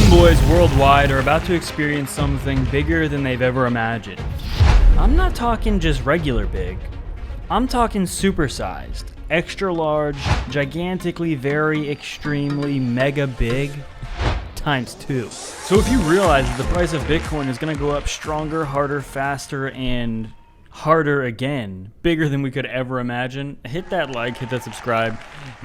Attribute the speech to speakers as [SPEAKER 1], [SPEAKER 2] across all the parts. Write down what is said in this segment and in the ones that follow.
[SPEAKER 1] Some boys worldwide are about to experience something bigger than they've ever imagined. I'm not talking just regular big. I'm talking supersized, extra large, gigantically, very extremely mega big times 2. So if you realize that the price of Bitcoin is going to go up stronger, harder, faster, and harder again, bigger than we could ever imagine, hit that like, hit that subscribe,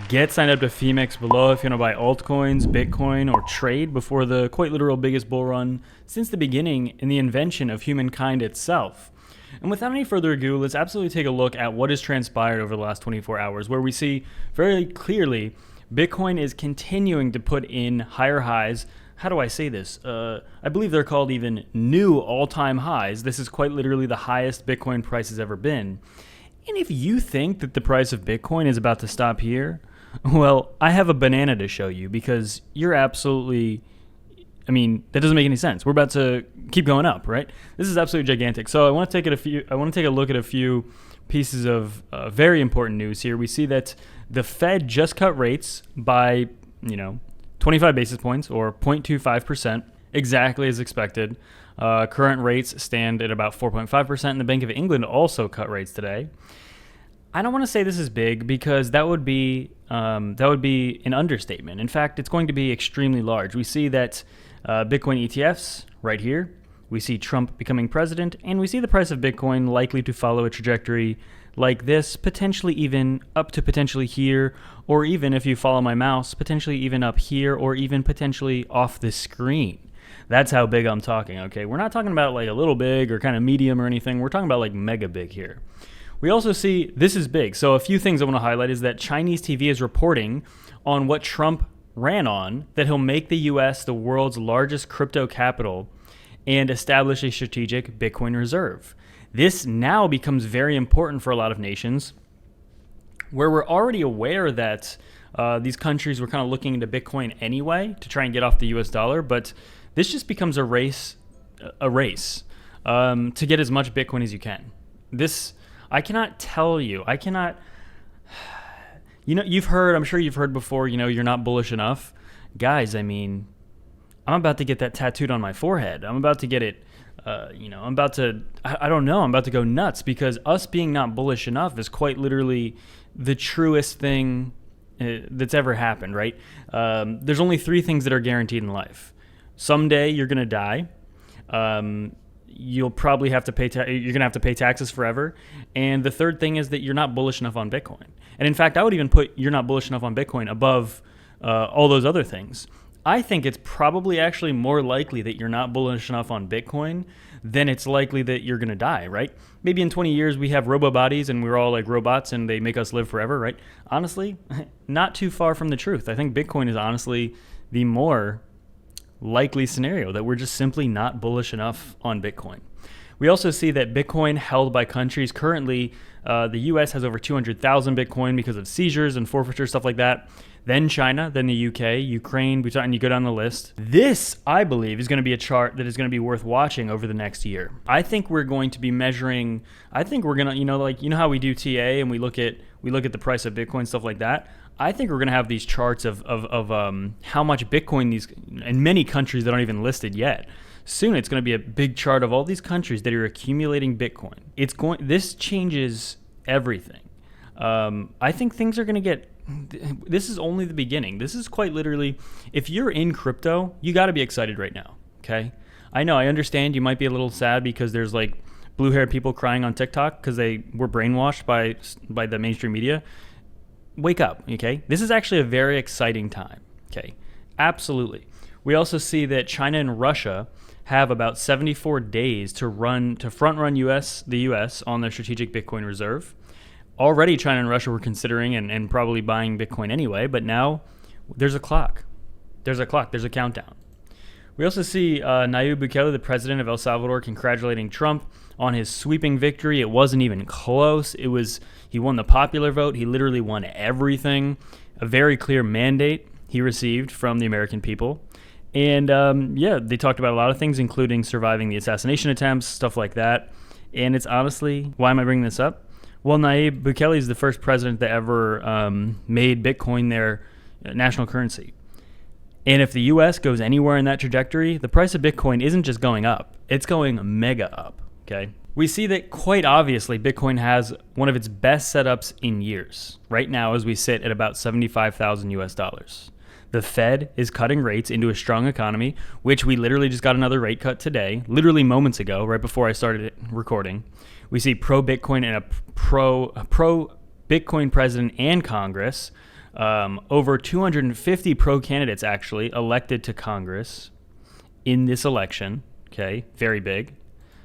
[SPEAKER 1] get signed up to Femex below if you want to buy altcoins, Bitcoin, or trade before the quite literal biggest bull run since the beginning in the invention of humankind itself. And without any further ado, let's absolutely take a look at what has transpired over the last 24 hours, where we see very clearly Bitcoin is continuing to put in higher highs. How do I say this? I believe they're called even new all-time highs. This is quite literally the highest Bitcoin price has ever been. And if you think that the price of Bitcoin is about to stop here, well, I have a banana to show you, because you're absolutely, that doesn't make any sense. We're about to keep going up, right? This is absolutely gigantic. So I want to take a look at a few pieces of very important news here. We see that the Fed just cut rates by, 25 basis points, or 0.25%, exactly as expected. Current rates stand at about 4.5%, and the Bank of England also cut rates today. I don't want to say this is big, because that would be an understatement. In fact, it's going to be extremely large. We see that Bitcoin ETFs right here. We see Trump becoming president, and we see the price of Bitcoin likely to follow a trajectory like this, potentially even up to potentially here, or even, if you follow my mouse, potentially even up here, or even potentially off the screen. That's how big I'm talking, okay? We're not talking about like a little big or kind of medium or anything. We're talking about like mega big here. We also see this is big. So a few things I want to highlight is that Chinese TV is reporting on what Trump ran on, that he'll make the U.S. the world's largest crypto capital and establish a strategic Bitcoin reserve. This now becomes very important for a lot of nations, where we're already aware that these countries were kind of looking into Bitcoin anyway to try and get off the US dollar, but this just becomes a race to get as much Bitcoin as you can. I'm sure you've heard before, you're not bullish enough. Guys, I'm about to get that tattooed on my forehead. I'm about to get it, I'm about to go nuts, because us being not bullish enough is quite literally the truest thing that's ever happened, right? There's only 3 things that are guaranteed in life. Someday you're going to die. You'll probably have to you're going to have to pay taxes forever. And the third thing is that you're not bullish enough on Bitcoin. And in fact, I would even put you're not bullish enough on Bitcoin above all those other things. I think it's probably actually more likely that you're not bullish enough on Bitcoin than it's likely that you're going to die, right? Maybe in 20 years we have robo-bodies and we're all like robots and they make us live forever, right? Honestly, not too far from the truth. I think Bitcoin is honestly the more likely scenario, that we're just simply not bullish enough on Bitcoin. We also see that Bitcoin held by countries currently, the U.S. has over 200,000 Bitcoin because of seizures and forfeiture, stuff like that. Then China, then the UK, Ukraine, Bhutan, and you go down the list. This, I believe, is going to be a chart that is going to be worth watching over the next year. I think we're going to be measuring, how we do TA and we look at the price of Bitcoin, stuff like that. I think we're going to have these charts of how much Bitcoin in many countries that aren't even listed yet. Soon it's going to be a big chart of all these countries that are accumulating Bitcoin. This changes everything. I think things are going to get. This is only the beginning. This is quite literally, if you're in crypto, you got to be excited right now. Okay, I understand you might be a little sad because there's like blue-haired people crying on TikTok because they were brainwashed by the mainstream media. Wake up, okay? This is actually a very exciting time. Okay, absolutely. We also see that China and Russia have about 74 days to front run the US on their strategic Bitcoin reserve. Already China and Russia were considering and probably buying Bitcoin anyway, but now there's a clock. There's a countdown. We also see Nayib Bukele, the president of El Salvador, congratulating Trump on his sweeping victory. It wasn't even close. He won the popular vote. He literally won everything. A very clear mandate he received from the American people. And they talked about a lot of things, including surviving the assassination attempts, stuff like that. And it's honestly, why am I bringing this up? Well, Nayib Bukele is the first president that ever made Bitcoin their national currency. And if the US goes anywhere in that trajectory, the price of Bitcoin isn't just going up, it's going mega up, okay? We see that quite obviously Bitcoin has one of its best setups in years. Right now, as we sit at about 75,000 US dollars. The Fed is cutting rates into a strong economy, which we literally just got another rate cut today, literally moments ago, right before I started recording. We see pro-Bitcoin and a pro-Bitcoin president and Congress. Over 250 pro-candidates actually elected to Congress in this election. Okay, very big.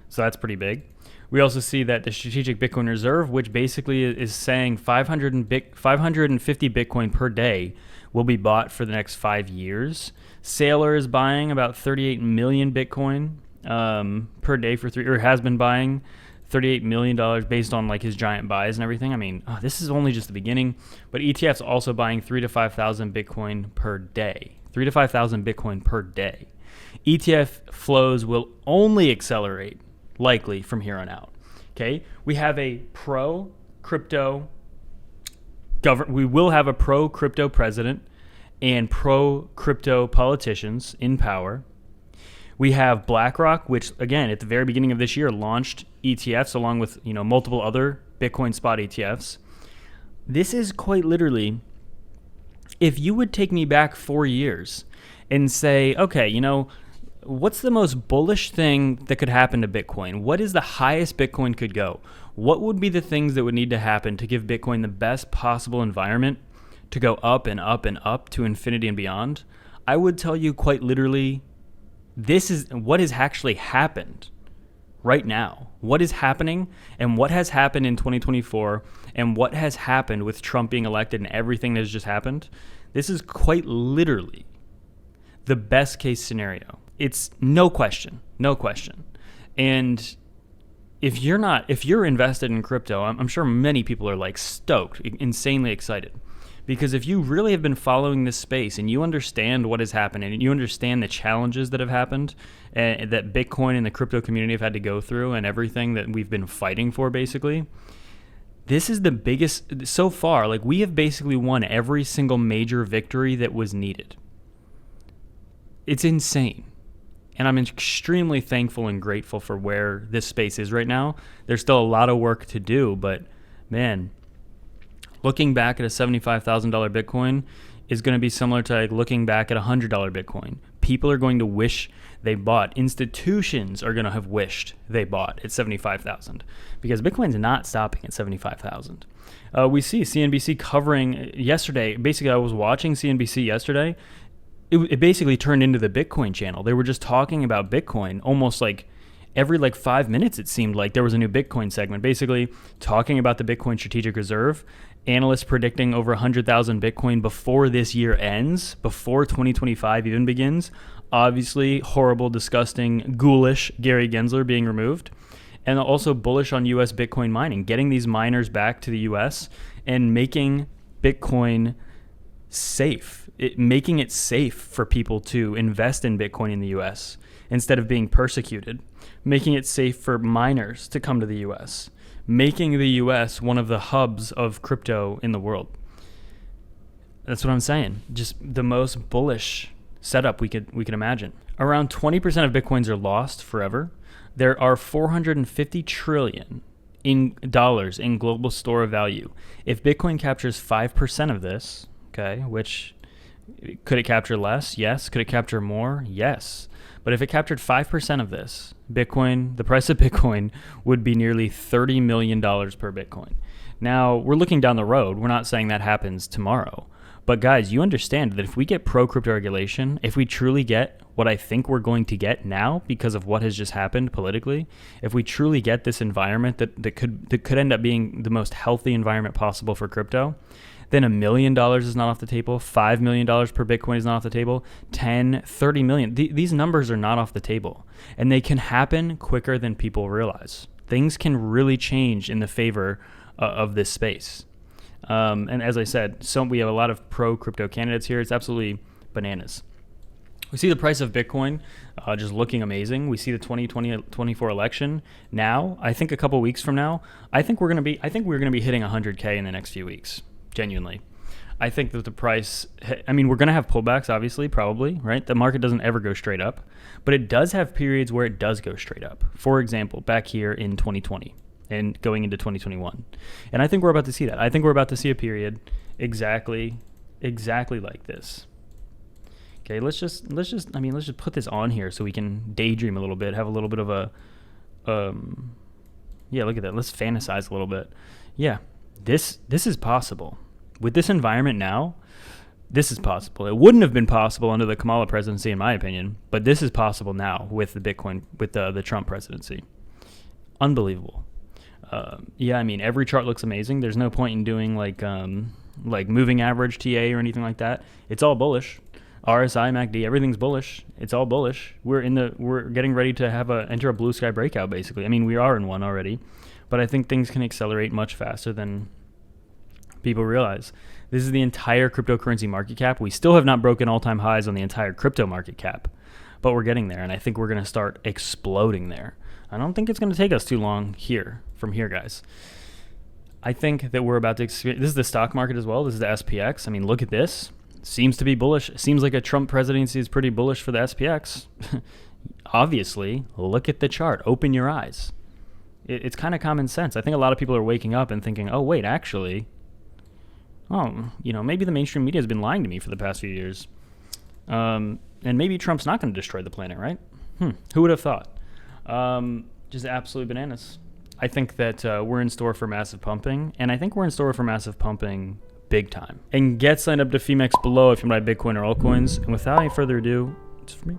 [SPEAKER 1] So that's pretty big. We also see that the Strategic Bitcoin Reserve, which basically is saying 550 Bitcoin per day will be bought for the next 5 years. Saylor is buying about 38 million Bitcoin per day or has been buying $38 million based on like his giant buys and everything. I mean, this is only just the beginning, but ETF's also buying 3,000 to 5,000 Bitcoin per day. 3,000 to 5,000 Bitcoin per day. ETF flows will only accelerate likely from here on out. Okay, we have a pro-crypto we will have a pro-crypto president and pro-crypto politicians in power. We have Blackrock, which again at the very beginning of this year launched ETFs along with multiple other Bitcoin spot ETFs. This is quite literally, if you would take me back 4 years and say, okay, what's the most bullish thing that could happen to Bitcoin? What is the highest Bitcoin could go? What would be the things that would need to happen to give Bitcoin the best possible environment to go up and up and up to infinity and beyond? I would tell you quite literally, this is what has actually happened right now. What is happening and what has happened in 2024 and what has happened with Trump being elected and everything that has just happened. This is quite literally the best case scenario. It's no question. And if you're invested in crypto, I'm sure many people are like stoked, insanely excited. Because if you really have been following this space and you understand what has happened and you understand the challenges that have happened and that Bitcoin and the crypto community have had to go through and everything that we've been fighting for basically, this is the biggest so far. Like we have basically won every single major victory that was needed. It's insane. And I'm extremely thankful and grateful for where this space is right now. There's still a lot of work to do, but man, looking back at a $75,000 Bitcoin is going to be similar to like looking back at a $100 Bitcoin. People are going to wish they bought. Institutions are going to have wished they bought at 75,000 because Bitcoin's not stopping at 75,000. We see CNBC covering yesterday. Basically, I was watching CNBC yesterday. It basically turned into the Bitcoin channel. They were just talking about Bitcoin almost like every 5 minutes. It seemed like there was a new Bitcoin segment, basically talking about the Bitcoin Strategic Reserve. Analysts predicting over 100,000 Bitcoin before this year ends, before 2025 even begins. Obviously, horrible, disgusting, ghoulish Gary Gensler being removed. And also bullish on U.S. Bitcoin mining, getting these miners back to the U.S. and making Bitcoin safe, making it safe for people to invest in Bitcoin in the U.S. instead of being persecuted, making it safe for miners to come to the U.S., making the U.S. one of the hubs of crypto in the world. That's what I'm saying. Just the most bullish setup we could imagine. Around 20% of Bitcoins are lost forever. There are $450 trillion in global store of value. If Bitcoin captures 5% of this, okay, which could it capture less? Yes. Could it capture more? Yes. But if it captured 5% of this, Bitcoin, the price of Bitcoin would be nearly $30 million per Bitcoin. Now, we're looking down the road. We're not saying that happens tomorrow. But guys, you understand that if we get pro-crypto regulation, if we truly get what I think we're going to get now because of what has just happened politically, if we truly get this environment that could end up being the most healthy environment possible for crypto, then $1 million is not off the table. $5 million per Bitcoin is not off the table. 10, 30 million. These numbers are not off the table. And they can happen quicker than people realize. Things can really change in the favor of this space. And as I said, we have a lot of pro-crypto candidates here. It's absolutely bananas. We see the price of Bitcoin just looking amazing. We see the 2024 election now. I think a couple weeks from now, I think we're going to be hitting 100K in the next few weeks. Genuinely. I think that the price, I mean, we're going to have pullbacks, obviously, probably, right? The market doesn't ever go straight up, but it does have periods where it does go straight up. For example, back here in 2020 and going into 2021. And I think we're about to see that. I think we're about to see a period exactly like this. Okay, let's just put this on here so we can daydream a little bit, have a little bit of a, yeah, look at that. Let's fantasize a little bit. Yeah, this is possible. With this environment now, this is possible. It wouldn't have been possible under the Kamala presidency, in my opinion, but this is possible now with the Bitcoin, with the Trump presidency. Unbelievable. Yeah, I mean, every chart looks amazing. There's no point in doing like moving average TA or anything like that. It's all bullish. RSI, MACD, everything's bullish. It's all bullish. We're getting ready to enter a blue sky breakout, basically. I mean, we are in one already, but I think things can accelerate much faster than people realize. This is the entire cryptocurrency market cap. We still have not broken all-time highs on the entire crypto market cap, but we're getting there, and I think we're going to start exploding there. I don't think it's going to take us too long from here, guys. I think that we're about to experience, this is the stock market as well. This is the SPX. I mean, look at this. Seems to be bullish. It seems like a Trump presidency is pretty bullish for the SPX. Obviously, look at the chart. Open your eyes. It's kind of common sense. I think a lot of people are waking up and thinking, oh, wait, actually, maybe the mainstream media has been lying to me for the past few years. And maybe Trump's not going to destroy the planet, right? Who would have thought? Just absolutely bananas. I think that we're in store for massive pumping, and I think we're in store for massive pumping big time. And get signed up to Femex below if you buy Bitcoin or altcoins. And without any further ado, it's for me.